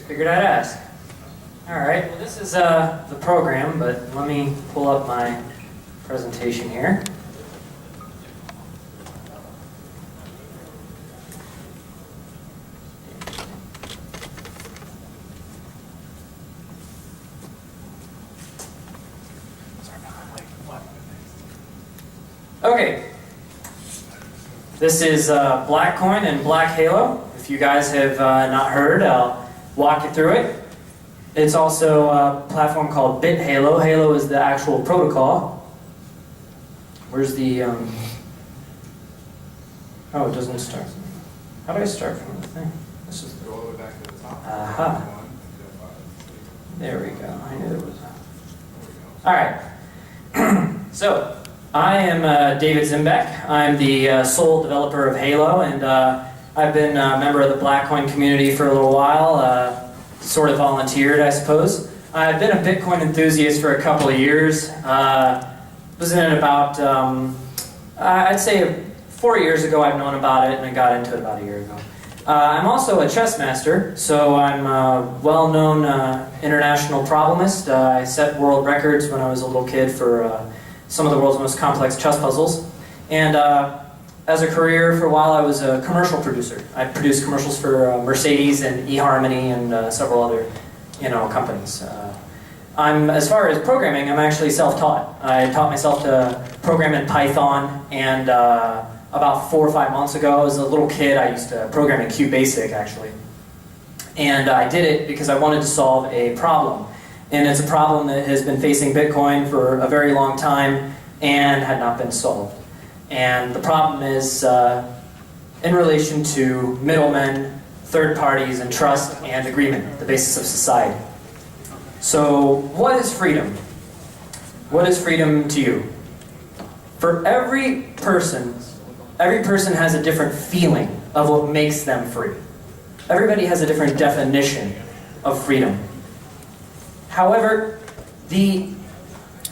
Figured I'd ask. All right, well this is the program, but let me pull up my presentation here. Okay, this is Blackcoin and Black Halo. If you guys have not heard, I'll walk you through it. It's also a platform called BitHalo. Halo is the actual protocol. Where's the... Oh, it doesn't start. How do I start from the thing? This is... Go all the way back to the top. Aha. There we go. I knew there was a... Alright. So, I am David Zimbeck. I'm the sole developer of Halo, and I've been a member of the Blackcoin community for a little while. Sort of volunteered, I suppose. I've been a Bitcoin enthusiast for a couple of years. Was in it about, I'd say 4 years ago I've known about it, and I got into it about a year ago. I'm also a chess master, so I'm a well-known international problemist. I set world records when I was a little kid for some of the world's most complex chess puzzles. And as a career, for a while, I was a commercial producer. I produced commercials for Mercedes and eHarmony and several other, companies. As far as programming, I'm actually self-taught. I taught myself to program in Python, and about 4 or 5 months ago, as a little kid, I used to program in QBasic, actually. And I did it because I wanted to solve a problem. And it's a problem that has been facing Bitcoin for a very long time and had not been solved. And the problem is in relation to middlemen, third parties, and trust and agreement, the basis of society. So, what is freedom? What is freedom to you? For every person has a different feeling of what makes them free. Everybody has a different definition of freedom. However, the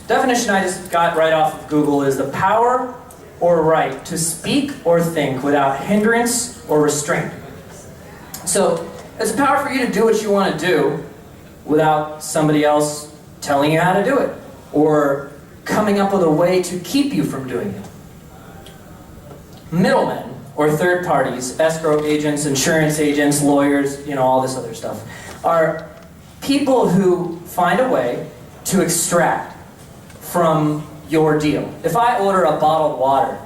definition I just got right off of Google is the power or right to speak or think without hindrance or restraint. So, it's a power for you to do what you want to do without somebody else telling you how to do it, or coming up with a way to keep you from doing it. Middlemen, or third parties, escrow agents, insurance agents, lawyers, all this other stuff, are people who find a way to extract from your deal. If I order a bottled water,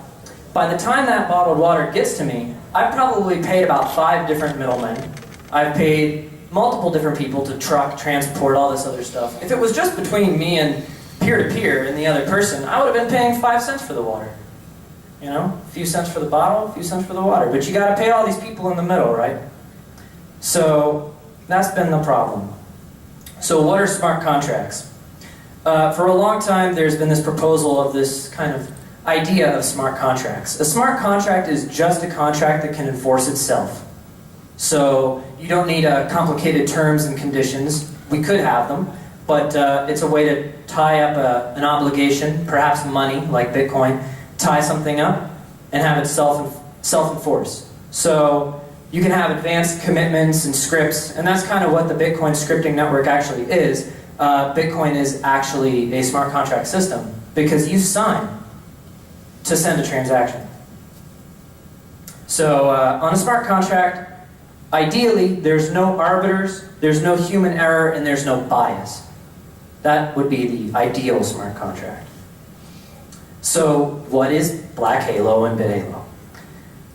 by the time that bottled water gets to me, I've probably paid about 5 different middlemen. I've paid multiple different people to truck, transport, all this other stuff. If it was just between me and peer-to-peer and the other person, I would have been paying 5 cents for the water. A few cents for the bottle, a few cents for the water. But you got to pay all these people in the middle, right? So that's been the problem. So what are smart contracts? For a long time, there's been this proposal of this kind of idea of smart contracts. A smart contract is just a contract that can enforce itself. So you don't need complicated terms and conditions. We could have them, but it's a way to tie up an obligation, perhaps money, like Bitcoin, tie something up and have it self-enforce. So you can have advanced commitments and scripts, and that's kind of what the Bitcoin scripting network actually is. Bitcoin is actually a smart contract system because you sign to send a transaction. So on a smart contract, ideally there's no arbiters, there's no human error, and there's no bias. That would be the ideal smart contract. So what is Black Halo and BitHalo?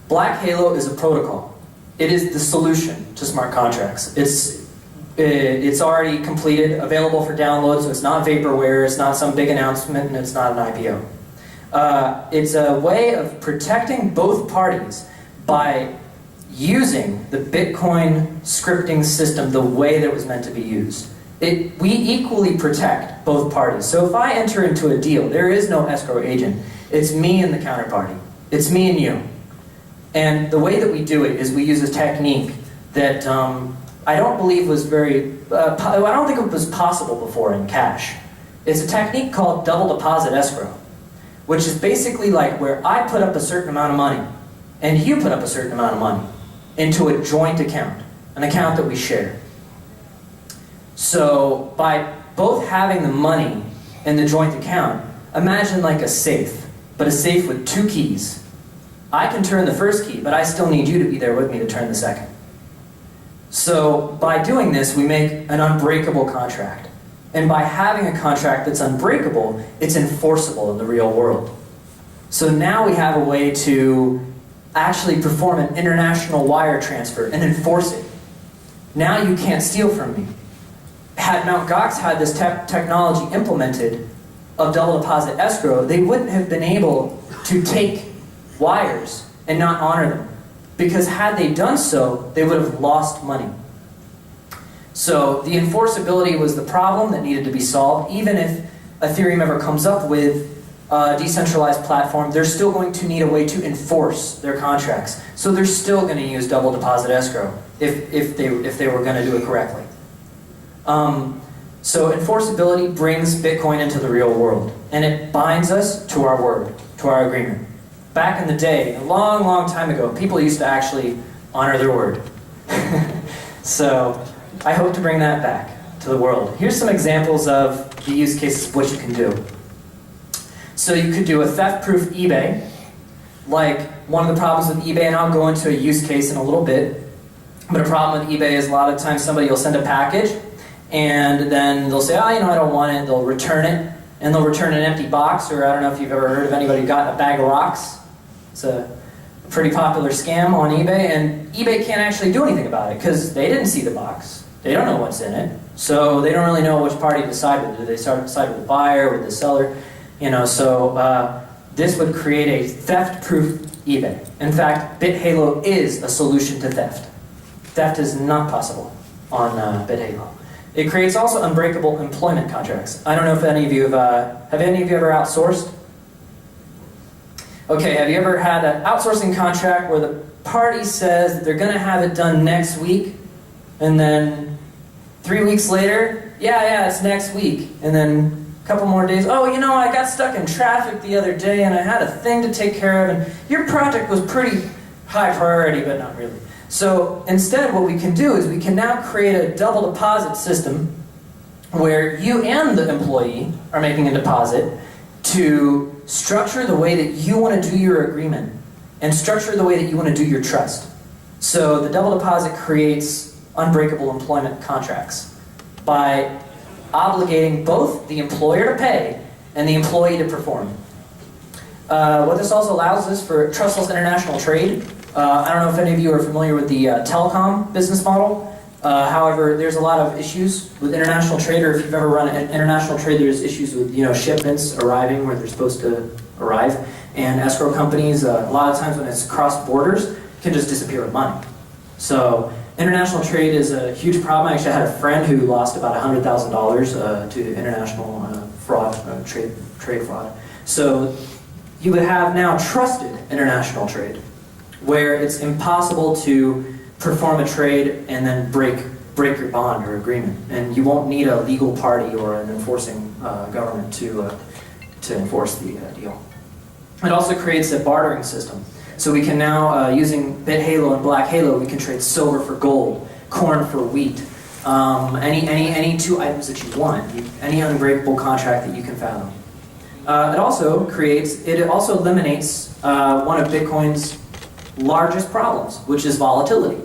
Black Halo is a protocol. It is the solution to smart contracts. It's already completed, available for download, so it's not vaporware, it's not some big announcement, and it's not an IPO. It's a way of protecting both parties by using the Bitcoin scripting system the way that it was meant to be used. We equally protect both parties. So if I enter into a deal, there is no escrow agent. It's me and the counterparty. It's me and you. And the way that we do it is we use a technique that I don't believe was I don't think it was possible before in cash. It's a technique called double deposit escrow, which is basically like where I put up a certain amount of money and you put up a certain amount of money into a joint account, an account that we share. So by both having the money in the joint account, imagine like a safe, but a safe with 2 keys. I can turn the first key, but I still need you to be there with me to turn the second. So by doing this, we make an unbreakable contract. And by having a contract that's unbreakable, it's enforceable in the real world. So now we have a way to actually perform an international wire transfer and enforce it. Now you can't steal from me. Had Mt. Gox had this technology implemented of double deposit escrow, they wouldn't have been able to take wires and not honor them. Because had they done so, they would have lost money. So the enforceability was the problem that needed to be solved. Even if Ethereum ever comes up with a decentralized platform, they're still going to need a way to enforce their contracts. So they're still going to use double deposit escrow if they were going to do it correctly. So enforceability brings Bitcoin into the real world, and it binds us to our word, to our agreement. Back in the day, a long, long time ago, people used to actually honor their word. So I hope to bring that back to the world. Here's some examples of the use cases of what you can do. So you could do a theft-proof eBay. Like, one of the problems with eBay, and I'll go into a use case in a little bit, but a problem with eBay is a lot of times somebody will send a package, and then they'll say, oh, you know, I don't want it. They'll return it, and they'll return an empty box, or I don't know if you've ever heard of anybody who got a bag of rocks. It's a pretty popular scam on eBay, and eBay can't actually do anything about it because they didn't see the box. They don't know what's in it, so they don't really know which party to decide with. Do they side with the buyer, with the seller? You know, so this would create a theft-proof eBay. In fact, BitHalo is a solution to theft. Theft is not possible on BitHalo. It creates also unbreakable employment contracts. I don't know if any of you have any of you ever outsourced? Okay, have you ever had an outsourcing contract where the party says that they're going to have it done next week, and then 3 weeks later, yeah, it's next week, and then a couple more days, oh, you know, I got stuck in traffic the other day, and I had a thing to take care of, and your project was pretty high priority, but not really. So instead, what we can do is we can now create a double deposit system where you and the employee are making a deposit to structure the way that you want to do your agreement and structure the way that you want to do your trust. So the double deposit creates unbreakable employment contracts by obligating both the employer to pay and the employee to perform. What this also allows is for trustless international trade. I don't know if any of you are familiar with the telecom business model. However, there's a lot of issues with international trade, or if you've ever run an international trade, there's issues with, you know, shipments arriving where they're supposed to arrive. And escrow companies, a lot of times when it's cross borders, can just disappear with money. So international trade is a huge problem. I actually had a friend who lost about $100,000 to international fraud, trade fraud. So you would have now trusted international trade, where it's impossible to perform a trade and then break your bond or agreement, and you won't need a legal party or an enforcing government to enforce the deal. It also creates a bartering system, so we can now using BitHalo and BlackHalo, we can trade silver for gold, corn for wheat, any 2 items that you want, any unbreakable contract that you can fathom. It also eliminates one of Bitcoin's largest problems, which is volatility.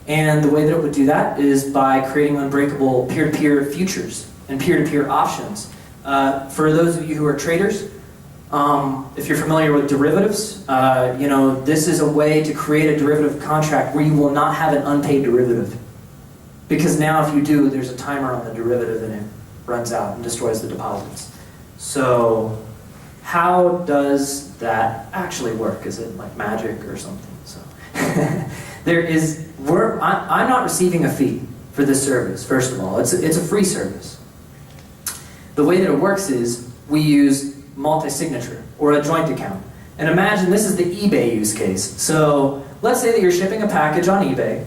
And the way that it would do that is by creating unbreakable peer-to-peer futures and peer-to-peer options. For those of you who are traders, if you're familiar with derivatives, you know, this is a way to create a derivative contract where you will not have an unpaid derivative. Because now if you do, there's a timer on the derivative and it runs out and destroys the deposits. So how does that actually work? Is it like magic or something? So I'm not receiving a fee for this service, first of all. It's a free service. The way that it works is we use mulit-signature, or a joint account. And imagine this is the eBay use case. So let's say that you're shipping a package on eBay.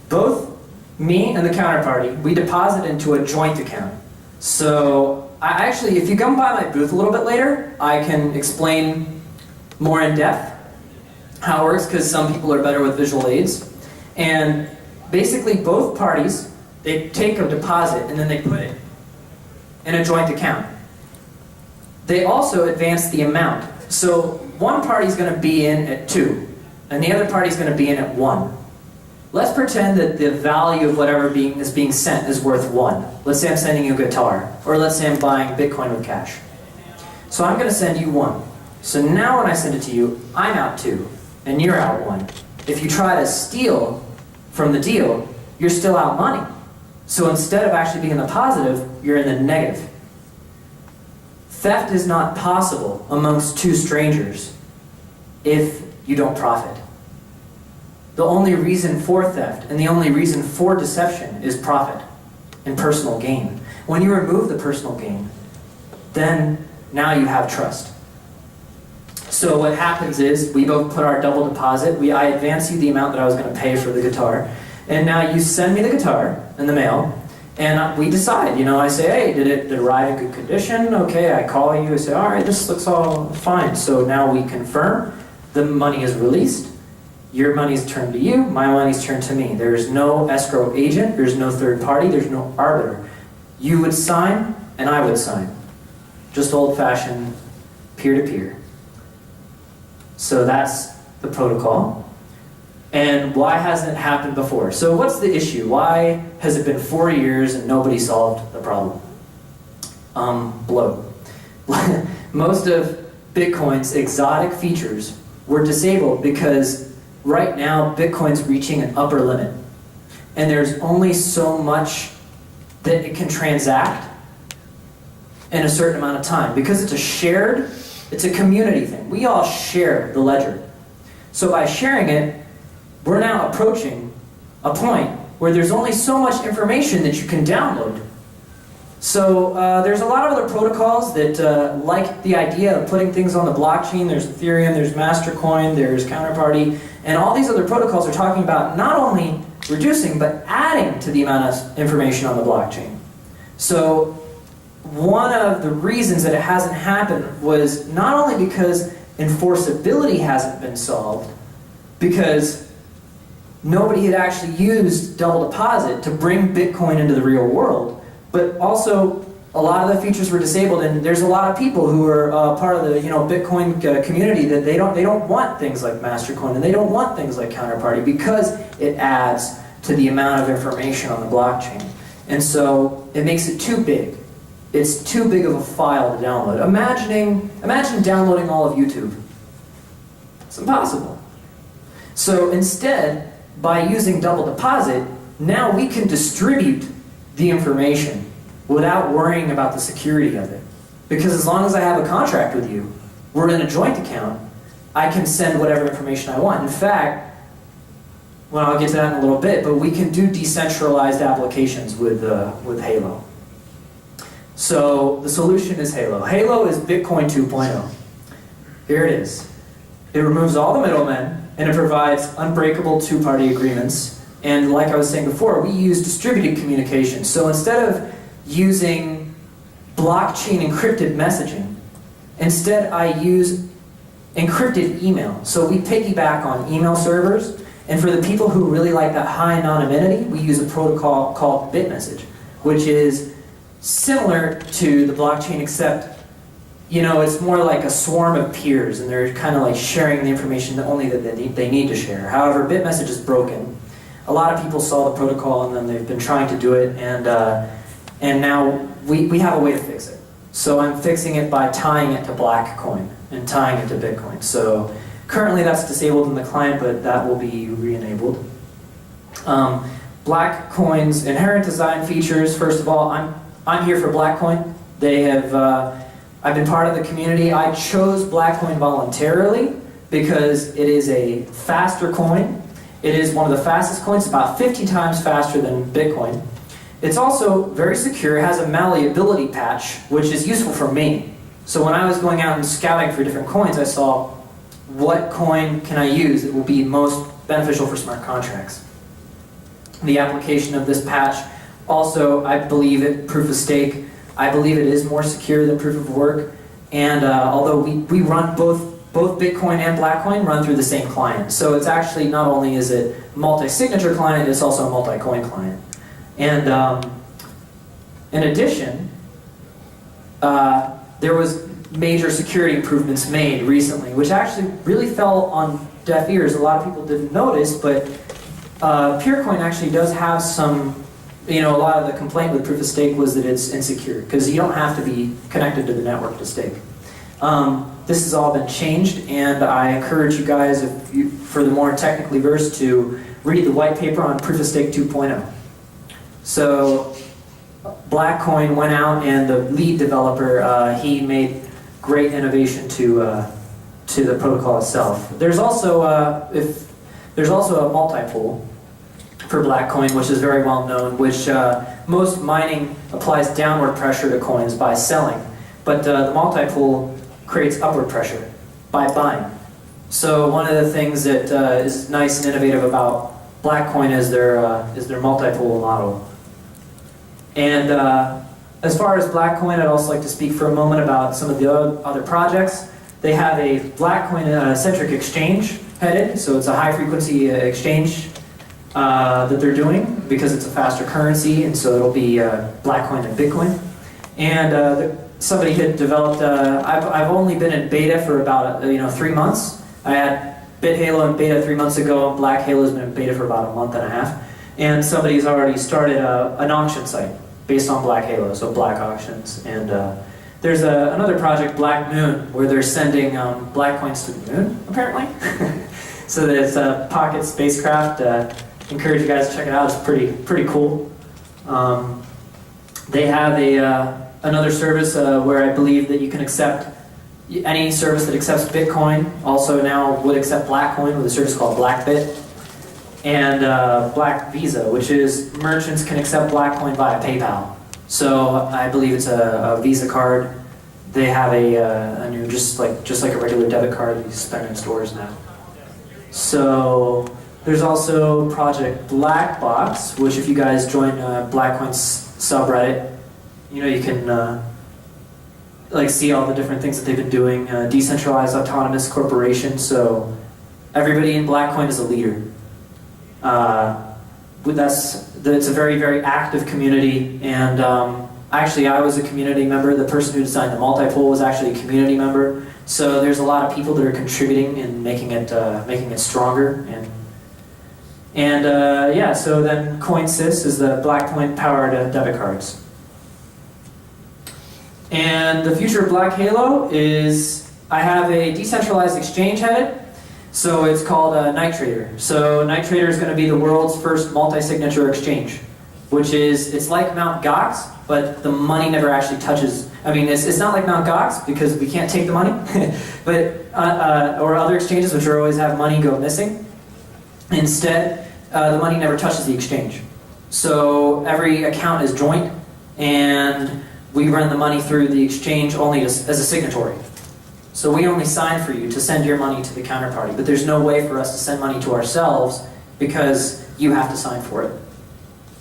Both me and the counterparty, we deposit into a joint account. So actually, if you come by my booth a little bit later, I can explain more in depth how it works, because some people are better with visual aids. And basically both parties, They take a deposit and then they put it in a joint account. They also advance the amount. So one party's going to be in at 2, and the other party's going to be in at 1. Let's pretend that the value of whatever is being sent is worth 1. Let's say I'm sending you a guitar, or let's say I'm buying Bitcoin with cash. So I'm going to send you 1. So now when I send it to you, I'm out 2, and you're out 1. If you try to steal from the deal, you're still out money. So instead of actually being in the positive, you're in the negative. Theft is not possible amongst 2 strangers if you don't profit. The only reason for theft and the only reason for deception is profit and personal gain. When you remove the personal gain, then now you have trust. So what happens is we both put our double deposit. I advance you the amount that I was going to pay for the guitar, and now you send me the guitar in the mail, and we decide. I say, hey, did it arrive in good condition? Okay, I call you. I say, all right, this looks all fine. So now we confirm the money is released. Your money's turned to you, my money's turned to me. There's no escrow agent, there's no third party, there's no arbiter. You would sign, and I would sign. Just old-fashioned peer-to-peer. So that's the protocol. And why hasn't it happened before? So what's the issue? Why has it been 4 years and nobody solved the problem? Bloat. Most of Bitcoin's exotic features were disabled because right now, Bitcoin's reaching an upper limit. And there's only so much that it can transact in a certain amount of time. Because it's a community thing. We all share the ledger. So by sharing it, we're now approaching a point where there's only so much information that you can download. So there's a lot of other protocols that like the idea of putting things on the blockchain. There's Ethereum, there's Mastercoin, there's Counterparty, and all these other protocols are talking about not only reducing, but adding to the amount of information on the blockchain. So one of the reasons that it hasn't happened was not only because enforceability hasn't been solved, because nobody had actually used double deposit to bring Bitcoin into the real world, but also a lot of the features were disabled, and there's a lot of people who are part of the Bitcoin community that they don't want things like Mastercoin, and they don't want things like Counterparty because it adds to the amount of information on the blockchain. And so it makes it too big. It's too big of a file to download. Imagine downloading all of YouTube. It's impossible. So instead, by using double deposit, now we can distribute the information without worrying about the security of it. Because as long as I have a contract with you, we're in a joint account, I can send whatever information I want. In fact, well, I'll get to that in a little bit, but we can do decentralized applications with Halo. So the solution is Halo. Halo is Bitcoin 2.0. Here it is. It removes all the middlemen, and it provides unbreakable two-party agreements. And like I was saying before, we use distributed communication. So instead of using blockchain encrypted messaging, instead I use encrypted email. So we piggyback on email servers, and for the people who really like that high anonymity, we use a protocol called BitMessage, which is similar to the blockchain, except it's more like a swarm of peers, and they're kind of like sharing the information that only that they need to share. However, BitMessage is broken. A lot of people saw the protocol, and then they've been trying to do it, and now we have a way to fix it. So I'm fixing it by tying it to Blackcoin and tying it to Bitcoin. So currently that's disabled in the client, but that will be re-enabled. Blackcoin's inherent design features. First of all, I'm here for Blackcoin. They have. I've been part of the community. I chose Blackcoin voluntarily because it is a faster coin. It is one of the fastest coins, about 50 times faster than Bitcoin. It's also very secure. It has a malleability patch, which is useful for me. So when I was going out and scouting for different coins, I saw what coin can I use that will be most beneficial for smart contracts. The application of this patch also, I believe it, proof of stake, I believe it is more secure than proof of work. And although we run both Bitcoin and Blackcoin run through the same client. So it's actually not only is it multi-signature client, it's also a multi-coin client. And in addition, there was major security improvements made recently, which actually really fell on deaf ears. A lot of people didn't notice, but Purecoin actually does have some, a lot of the complaint with proof of stake was that it's insecure, because you don't have to be connected to the network to stake. This has all been changed, and I encourage you guys, for the more technically versed, to read the white paper on proof of stake 2.0. So Blackcoin went out, and the lead developer, he made great innovation to the protocol itself. There's also there's also a multi-pool for Blackcoin, which is very well known, which most mining applies downward pressure to coins by selling, but the multi-pool creates upward pressure by buying. So one of the things that is nice and innovative about Blackcoin is their multi-pool model. And as far as Blackcoin, I'd also like to speak for a moment about some of the other projects. They have a Blackcoin-centric exchange headed, so it's a high-frequency exchange that they're doing because it's a faster currency, and so it'll be Blackcoin and Bitcoin. And somebody had developed. I've only been in beta for about 3 months. I had BitHalo in beta 3 months ago. Black Halo's been in beta for about a month and a half, and somebody's already started an auction site based on Black Halo, so Black Auctions. And there's another project, Black Moon, where they're sending Black coins to the moon, apparently. So that it's a pocket spacecraft. Encourage you guys to check it out. It's pretty cool. They have another service where I believe that you can accept any service that accepts Bitcoin. Also now would accept Blackcoin with a service called Blackbit. And Black Visa, which is merchants can accept Blackcoin via PayPal. So I believe it's a Visa card. They have a new, just like a regular debit card you spend in stores now. So there's also Project Blackbox, which if you guys join Blackcoin's subreddit, you can see all the different things that they've been doing. Decentralized autonomous corporation, so everybody in Blackcoin is a leader. It's a very, very active community, and actually I was a community member. The person who designed the multi-pool was actually a community member. So there's a lot of people that are contributing and making it stronger. And so then CoinSys is the Blackcoin-powered debit cards. And the future of Black Halo is, I have a decentralized exchange headed. So it's called NightTrader. So NightTrader is going to be the world's first multi-signature exchange, which is, it's like Mt. Gox, but the money never actually touches. I mean, it's not like Mt. Gox because we can't take the money, but or other exchanges which are always have money go missing. Instead, the money never touches the exchange. So every account is joint, and we run the money through the exchange only as a signatory. So we only sign for you to send your money to the counterparty, but there's no way for us to send money to ourselves because you have to sign for it.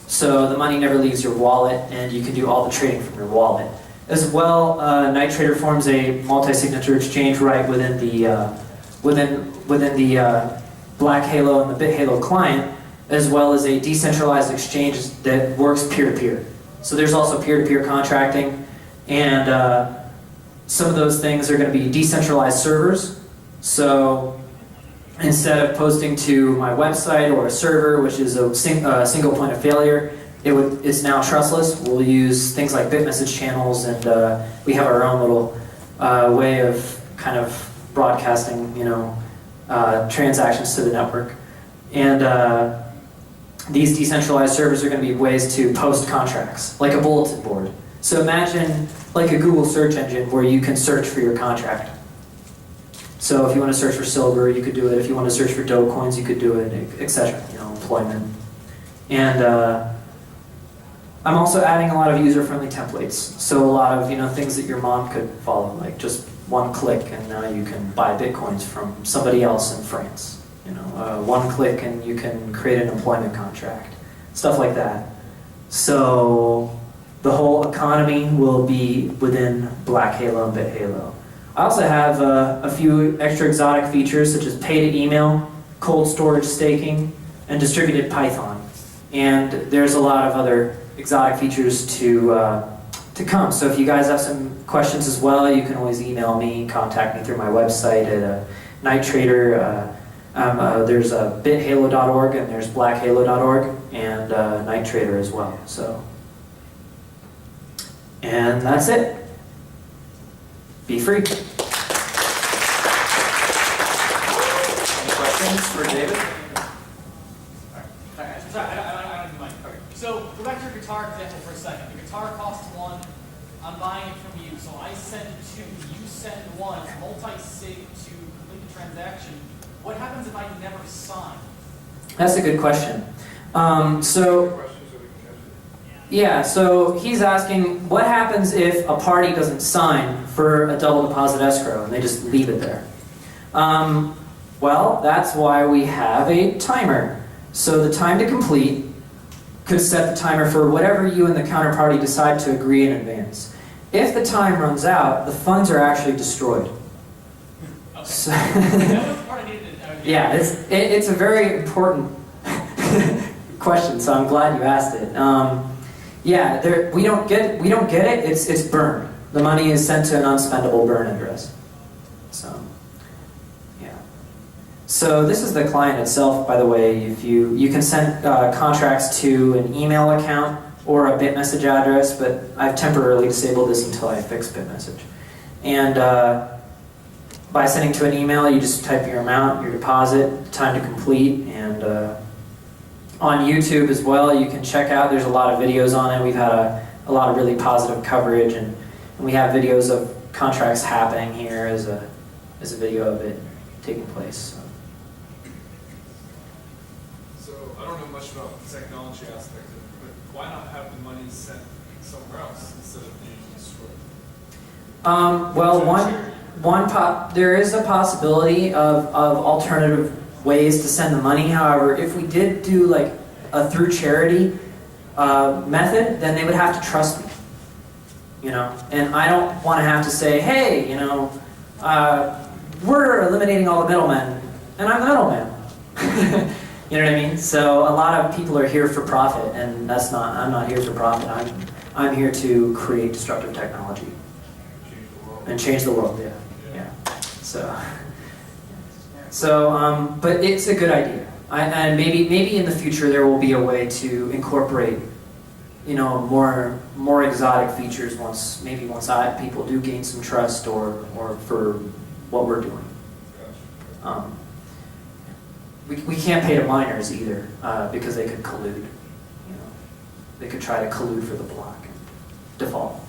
So the money never leaves your wallet, and you can do all the trading from your wallet. As well, NightTrader forms a multi-signature exchange right within the Black Halo and the BitHalo client, as well as a decentralized exchange that works peer-to-peer. So there's also peer-to-peer contracting, and some of those things are going to be decentralized servers. So instead of posting to my website or a server, which is a single point of failure, it's now trustless. We'll use things like BitMessage channels, and we have our own little way of kind of broadcasting, transactions to the network. And these decentralized servers are going to be ways to post contracts, like a bulletin board. So imagine like a Google search engine where you can search for your contract. So if you want to search for silver, you could do it. If you want to search for Dogecoins, you could do it, etc. Employment. And I'm also adding a lot of user-friendly templates. So a lot of things that your mom could follow, like just one click, and now you can buy Bitcoins from somebody else in France. One click, and you can create an employment contract, stuff like that. So the whole economy will be within Black Halo and BitHalo. I also have a few extra exotic features such as pay-to-email, cold storage staking, and distributed Python. And there's a lot of other exotic features to come. So if you guys have some questions as well, you can always email me, contact me through my website at Night Trader. There's bithalo.org and there's blackhalo.org and Night Trader as well. So, and that's it. Be free. Any questions for David? Sorry, I don't do mine. Okay. So go back to your guitar example for a second. The guitar costs $1. I'm buying it from you, so I send 2. You send 1. Multi-sig to complete the transaction. What happens if I never sign? That's a good question. So he's asking, what happens if a party doesn't sign for a double deposit escrow and they just leave it there? Well, that's why we have a timer. So the time to complete could set the timer for whatever you and the counterparty decide to agree in advance. If the time runs out, the funds are actually destroyed. Okay. So That was the part I needed to yeah, it's a very important question, so I'm glad you asked it. Yeah, we don't get it. It's burned. The money is sent to an unspendable burn address. So yeah. So this is the client itself, by the way. If you can send contracts to an email account or a BitMessage address, but I've temporarily disabled this until I fix BitMessage. And by sending to an email, you just type your amount, your deposit, time to complete, and on YouTube as well, you can check out. There's a lot of videos on it. We've had a lot of really positive coverage, and we have videos of contracts happening here as a video of it taking place. So I don't know much about the technology aspect of it, but why not have the money sent somewhere else instead of being destroyed? Well, there is a possibility of alternative ways to send the money. However, if we did do like a through charity method, then they would have to trust me, you know. And I don't want to have to say, hey, you know, we're eliminating all the middlemen, and I'm the middleman. You know what I mean? So a lot of people are here for profit, and that's not. I'm not here for profit. I'm here to create disruptive technology and change the world. Yeah. So, but it's a good idea. And maybe in the future there will be a way to incorporate, you know, more exotic features once people do gain some trust or for what we're doing. We can't pay to miners either because they could collude. You know, they could try to collude for the block and default. All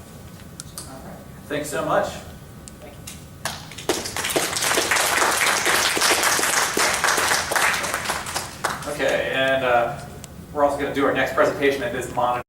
right. Thanks so much. Okay, and we're also going to do our next presentation at this monitor.